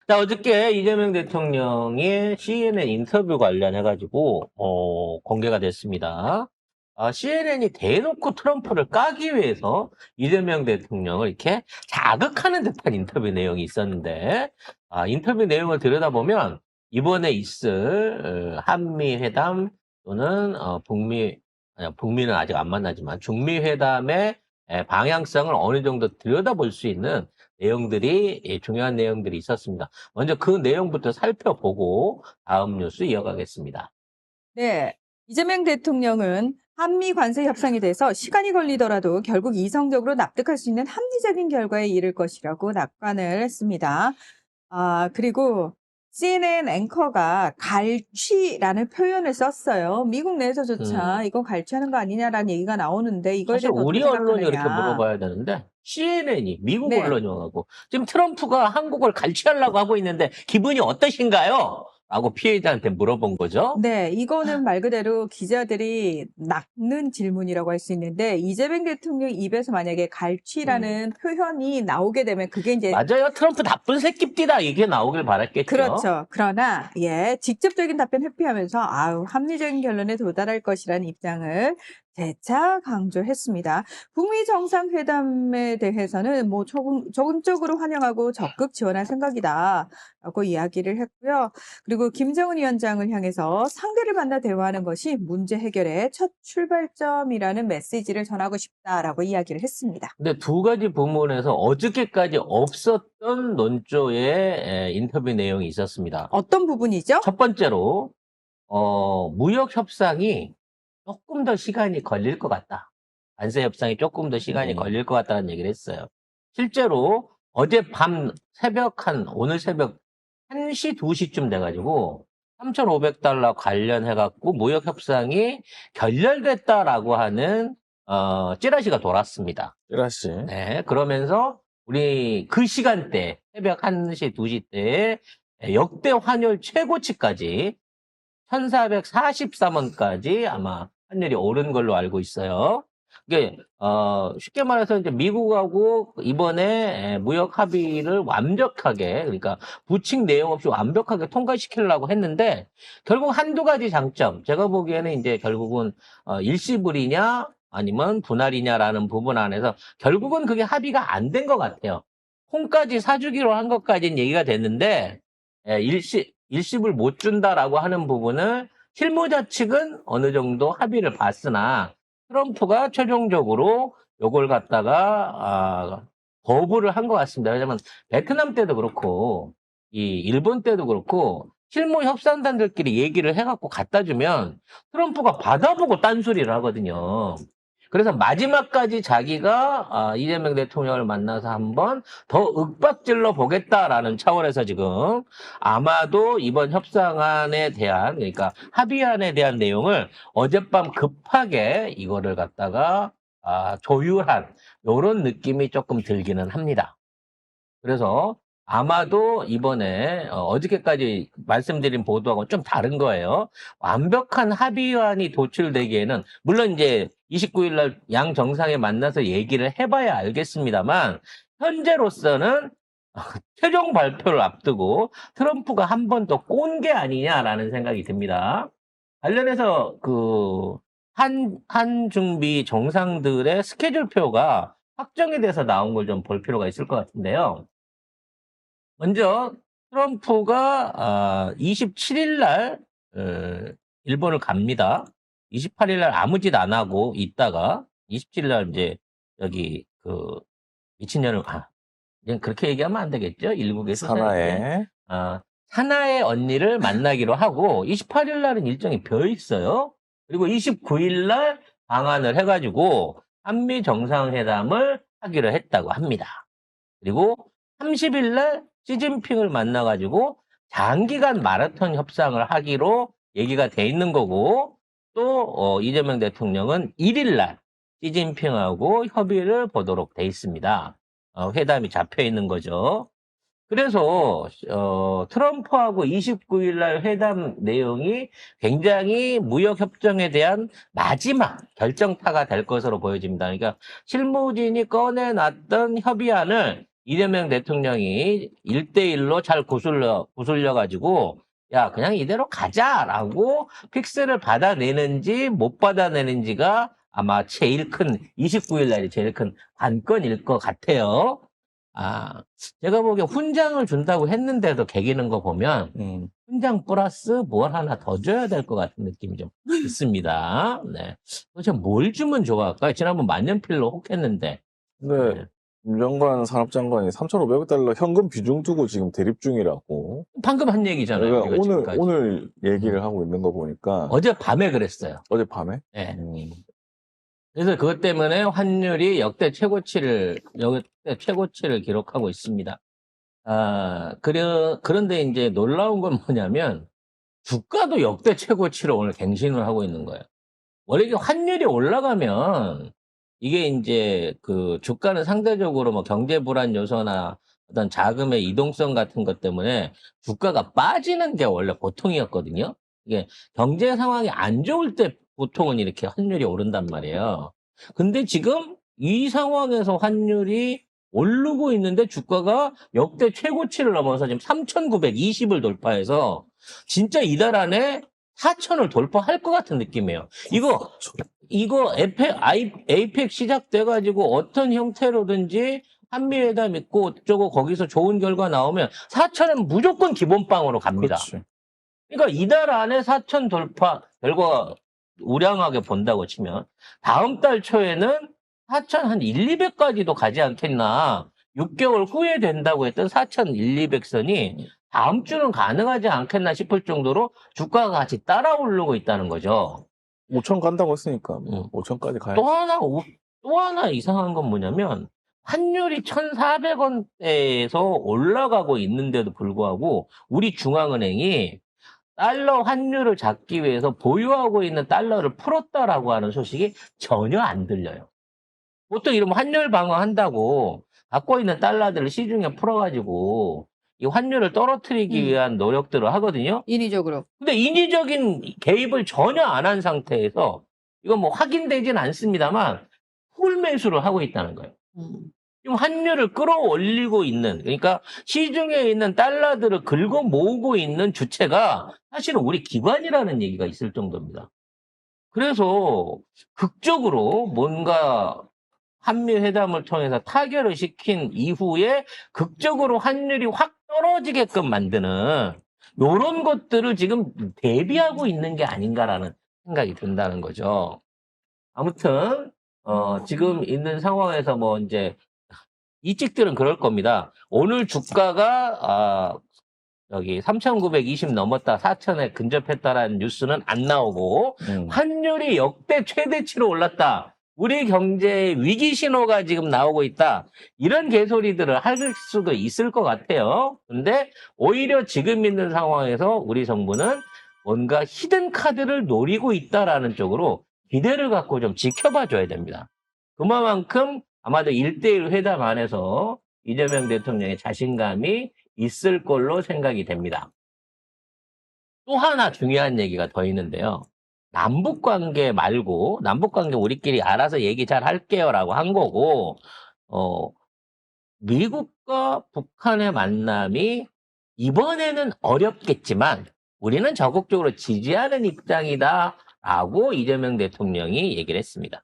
자, 어저께 이재명 대통령의 CNN 인터뷰 관련해가지고, 공개가 됐습니다. CNN이 대놓고 트럼프를 까기 위해서 이재명 대통령을 이렇게 자극하는 듯한 인터뷰 내용이 있었는데, 인터뷰 내용을 들여다보면, 이번에 있을 한미 회담 또는 북미는 아직 안 만나지만 중미 회담의 방향성을 어느 정도 들여다볼 수 있는 내용들이 중요한 내용들이 있었습니다. 먼저 그 내용부터 살펴보고 다음 뉴스 이어가겠습니다. 네, 이재명 대통령은 한미 관세 협상에 대해서 시간이 걸리더라도 결국 이성적으로 납득할 수 있는 합리적인 결과에 이를 것이라고 낙관을 했습니다. 그리고 CNN 앵커가 갈취라는 표현을 썼어요. 미국 내에서조차 이건 갈취하는 거 아니냐라는 얘기가 나오는데 이거에 사실 대해서 우리 어떻게 언론이 그렇게 생각하느냐. 물어봐야 되는데 CNN이 미국 네. 언론이어가고 지금 트럼프가 한국을 갈취하려고 하고 있는데 기분이 어떠신가요? 라고 피해자한테 물어본 거죠. 네, 이거는 말 그대로 기자들이 낚는 질문이라고 할 수 있는데 이재명 대통령 입에서 만약에 갈취라는 표현이 나오게 되면 그게 이제 맞아요. 트럼프 나쁜 새끼띠다 이게 나오길 바랐겠죠. 그렇죠. 그러나 직접적인 답변 회피하면서 합리적인 결론에 도달할 것이라는 입장을 재차 강조했습니다. 북미 정상회담에 대해서는 뭐 적극적으로 환영하고 적극 지원할 생각이다라고 이야기를 했고요. 그리고 김정은 위원장을 향해서 상대를 만나 대화하는 것이 문제 해결의 첫 출발점이라는 메시지를 전하고 싶다라고 이야기를 했습니다. 근데 두 가지 부문에서 어저께까지 없었던 논조의 인터뷰 내용이 있었습니다. 어떤 부분이죠? 첫 번째로 무역 협상이 조금 더 시간이 걸릴 것 같다. 관세 협상이 조금 더 시간이 걸릴 것 같다는 얘기를 했어요. 실제로 어젯밤 오늘 새벽 1시, 2시쯤 돼가지고 3,500달러 관련해갖고 무역 협상이 결렬됐다라고 하는 찌라시가 돌았습니다. 찌라시. 네, 그러면서 우리 그 시간대 새벽 1시, 2시 때에 역대 환율 최고치까지 1,443원까지 아마 환율이 오른 걸로 알고 있어요. 이게 쉽게 말해서 이제 미국하고 이번에 무역 합의를 완벽하게 그러니까 부칙 내용 없이 완벽하게 통과시키려고 했는데 결국 한두 가지 장점 제가 보기에는 이제 결국은 일시불이냐 아니면 분할이냐라는 부분 안에서 결국은 그게 합의가 안 된 것 같아요. 콩까지 사주기로 한 것까지는 얘기가 됐는데 일시불 못 준다라고 하는 부분을 실무자 측은 어느 정도 합의를 봤으나 트럼프가 최종적으로 요걸 갖다가 거부를 한 것 같습니다. 왜냐하면 베트남 때도 그렇고 이 일본 때도 그렇고 실무 협상단들끼리 얘기를 해갖고 갖다 주면 트럼프가 받아보고 딴소리를 하거든요. 그래서 마지막까지 자기가 이재명 대통령을 만나서 한번 더 윽박질러 보겠다라는 차원에서 지금 아마도 이번 협상안에 대한 그러니까 합의안에 대한 내용을 어젯밤 급하게 이거를 갖다가 조율한 이런 느낌이 조금 들기는 합니다. 그래서 아마도 이번에 어저께까지 말씀드린 보도하고는 좀 다른 거예요. 완벽한 합의안이 도출되기에는 물론 이제 29일 날 양 정상에 만나서 얘기를 해봐야 알겠습니다만 현재로서는 최종 발표를 앞두고 트럼프가 한 번 더 꼰 게 아니냐라는 생각이 듭니다. 관련해서 한중미 정상들의 스케줄표가 확정이 돼서 나온 걸 좀 볼 필요가 있을 것 같은데요. 먼저 트럼프가 27일 날 일본을 갑니다. 28일 날 아무 짓 안 하고 있다가 27일 날 이제 여기 미친년을 그냥 그렇게 얘기하면 안 되겠죠? 일국에서 사나에. 사나의 언니를 만나기로 하고 28일 날은 일정이 비어 있어요. 그리고 29일 날 방한을 해가지고 한미 정상회담을 하기로 했다고 합니다. 그리고 30일 날 시진핑을 만나가지고 장기간 마라톤 협상을 하기로 얘기가 돼 있는 거고 또 이재명 대통령은 1일 날 시진핑하고 협의를 보도록 돼 있습니다. 회담이 잡혀 있는 거죠. 그래서 트럼프하고 29일 날 회담 내용이 굉장히 무역 협정에 대한 마지막 결정타가 될 것으로 보여집니다. 그러니까 실무진이 꺼내놨던 협의안을 이재명 대통령이 1대1로 잘 구슬려가지고 야 그냥 이대로 가자라고 픽스를 받아내는지 못 받아내는지가 아마 제일 큰 29일 날이 제일 큰 관건일 것 같아요. 제가 보기에 훈장을 준다고 했는데도 개기는 거 보면 훈장 플러스 뭘 하나 더 줘야 될 것 같은 느낌이 좀 있습니다. 네. 도대체 뭘 주면 좋아할까요? 지난번 만년필로 혹했는데. 근데 네. 윤정관 산업장관이 3,500달러 현금 비중 두고 지금 대립 중이라고. 방금 한 얘기잖아요. 그러니까 우리가 지금까지. 오늘 얘기를 하고 있는 거 보니까 어젯밤에 그랬어요. 어젯밤에? 네. 그래서 그것 때문에 환율이 역대 최고치를 기록하고 있습니다. 그런데 이제 놀라운 건 뭐냐면 주가도 역대 최고치를 오늘 갱신을 하고 있는 거예요. 원래 이게 환율이 올라가면 이게 이제 그 주가는 상대적으로 뭐 경제 불안 요소나 어떤 자금의 이동성 같은 것 때문에 주가가 빠지는 게 원래 보통이었거든요. 이게 경제 상황이 안 좋을 때 보통은 이렇게 환율이 오른단 말이에요. 근데 지금 이 상황에서 환율이 오르고 있는데 주가가 역대 최고치를 넘어서 지금 3,920을 돌파해서 진짜 이달 안에 4,000을 돌파할 것 같은 느낌이에요. 이거 에이펙 시작돼가지고 어떤 형태로든지 한미회담 있고 어쩌고 거기서 좋은 결과 나오면 4,000은 무조건 기본빵으로 갑니다. 그렇지. 그러니까 이달 안에 4,000 돌파 결과 우량하게 본다고 치면 다음 달 초에는 4,000 한 1, 200까지도 가지 않겠나. 6개월 후에 된다고 했던 4,000, 1, 200선이 다음 주는 가능하지 않겠나 싶을 정도로 주가가 같이 따라 오르고 있다는 거죠. 5천 간다고 했으니까 5천까지 가야. 또 하나 이상한 건 뭐냐면 환율이 1,400원대에서 올라가고 있는데도 불구하고 우리 중앙은행이 달러 환율을 잡기 위해서 보유하고 있는 달러를 풀었다라고 하는 소식이 전혀 안 들려요. 보통 이러면 환율 방어한다고 갖고 있는 달러들을 시중에 풀어가지고 이 환율을 떨어뜨리기 위한 노력들을 하거든요. 인위적으로. 근데 인위적인 개입을 전혀 안 한 상태에서 이건 뭐 확인되진 않습니다만 풀 매수를 하고 있다는 거예요. 지금 환율을 끌어올리고 있는, 그러니까 시중에 있는 달러들을 긁어 모으고 있는 주체가 사실은 우리 기관이라는 얘기가 있을 정도입니다. 그래서 극적으로 뭔가 한미 회담을 통해서 타결을 시킨 이후에 극적으로 환율이 확 떨어지게끔 만드는 이런 것들을 지금 대비하고 있는 게 아닌가라는 생각이 든다는 거죠. 아무튼 지금 있는 상황에서 뭐 이제 이직들은 그럴 겁니다. 오늘 주가가 여기 3,920 넘었다, 4,000에 근접했다라는 뉴스는 안 나오고 환율이 역대 최대치로 올랐다. 우리 경제에 위기 신호가 지금 나오고 있다. 이런 개소리들을 할 수도 있을 것 같아요. 근데 오히려 지금 있는 상황에서 우리 정부는 뭔가 히든 카드를 노리고 있다라는 쪽으로 기대를 갖고 좀 지켜봐 줘야 됩니다. 그만큼 아마도 1대1 회담 안에서 이재명 대통령의 자신감이 있을 걸로 생각이 됩니다. 또 하나 중요한 얘기가 더 있는데요. 남북관계 말고 남북관계 우리끼리 알아서 얘기 잘 할게요라고 한 거고 미국과 북한의 만남이 이번에는 어렵겠지만 우리는 적극적으로 지지하는 입장이다라고 이재명 대통령이 얘기를 했습니다.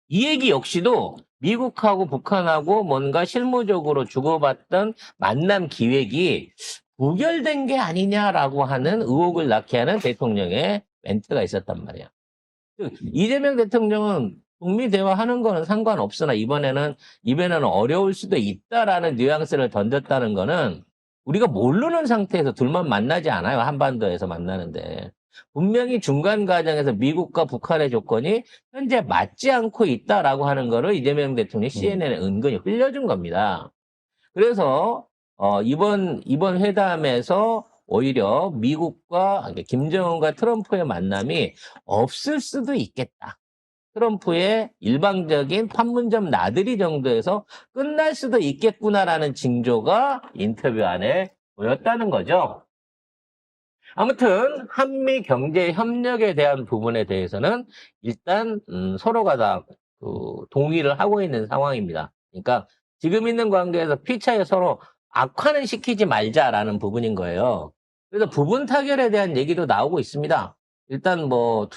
이 얘기 역시도 미국하고 북한하고 뭔가 실무적으로 주고받던 만남 기획이 부결된 게 아니냐라고 하는 의혹을 낳게 하는 대통령의 멘트가 있었단 말이에요. 이재명 대통령은 북미 대화하는 거는 상관없으나 이번에는 어려울 수도 있다라는 뉘앙스를 던졌다는 거는 우리가 모르는 상태에서 둘만 만나지 않아요. 한반도에서 만나는데. 분명히 중간 과정에서 미국과 북한의 조건이 현재 맞지 않고 있다라고 하는 거를 이재명 대통령이 CNN에 은근히 흘려준 겁니다. 그래서 이번 회담에서 오히려 미국과 김정은과 트럼프의 만남이 없을 수도 있겠다. 트럼프의 일방적인 판문점 나들이 정도에서 끝날 수도 있겠구나라는 징조가 인터뷰 안에 보였다는 거죠. 아무튼 한미 경제 협력에 대한 부분에 대해서는 일단 서로가 다 동의를 하고 있는 상황입니다. 그러니까 지금 있는 관계에서 피차에 서로 악화는 시키지 말자라는 부분인 거예요. 그래서 부분 타결에 대한 얘기도 나오고 있습니다. 일단 뭐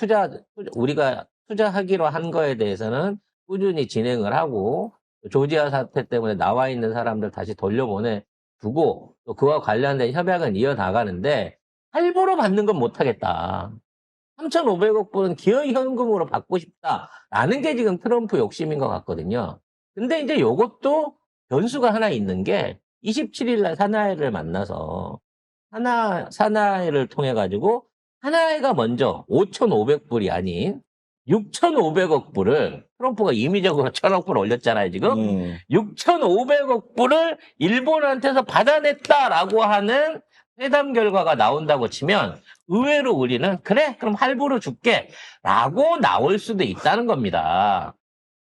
우리가 투자하기로 한 거에 대해서는 꾸준히 진행을 하고 조지아 사태 때문에 나와 있는 사람들 다시 돌려보내 두고 또 그와 관련된 협약은 이어나가는데 할부로 받는 건 못하겠다. 3,500억 불은 기여현금으로 받고 싶다라는 게 지금 트럼프 욕심인 것 같거든요. 근데 이제 요것도 변수가 하나 있는 게 27일 날 사나이를 만나서 사나이를 통해 가지고 사나이가 먼저 5,500불이 아닌 6,500억 불을 트럼프가 임의적으로 1,000억 불 올렸잖아요, 지금. 6,500억 불을 일본한테서 받아냈다라고 하는 회담 결과가 나온다고 치면 의외로 우리는 그래 그럼 할부로 줄게 라고 나올 수도 있다는 겁니다.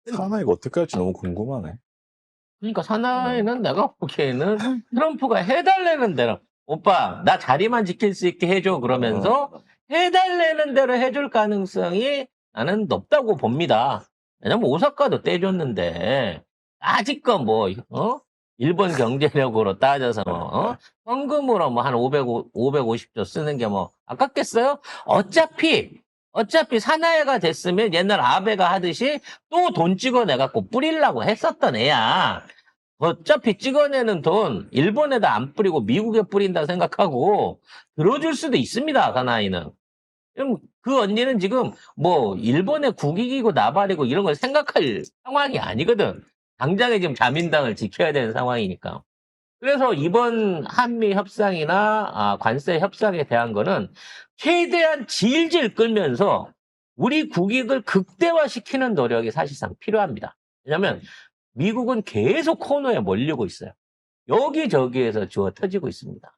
사나이가 어떻게 할지 너무 궁금하네. 그러니까 사나이는 내가 보기에는 트럼프가 해달라는 대로 오빠 나 자리만 지킬 수 있게 해줘 그러면서 해달라는 대로 해줄 가능성이 나는 높다고 봅니다. 왜냐면 오사카도 떼줬는데 아직껏 뭐 일본 경제력으로 따져서 현금으로 뭐 한 550조 쓰는 게 뭐 아깝겠어요? 어차피 사나이가 됐으면 옛날 아베가 하듯이 또 돈 찍어내갖고 뿌리려고 했었던 애야. 어차피 찍어내는 돈 일본에다 안 뿌리고 미국에 뿌린다 생각하고 들어줄 수도 있습니다, 사나이는. 그럼 그 언니는 지금 뭐 일본의 국익이고 나발이고 이런 걸 생각할 상황이 아니거든. 당장에 지금 자민당을 지켜야 되는 상황이니까. 그래서 이번 한미 협상이나 관세 협상에 대한 거는 최대한 질질 끌면서 우리 국익을 극대화시키는 노력이 사실상 필요합니다. 왜냐하면 미국은 계속 코너에 몰리고 있어요. 여기저기에서 주워 터지고 있습니다.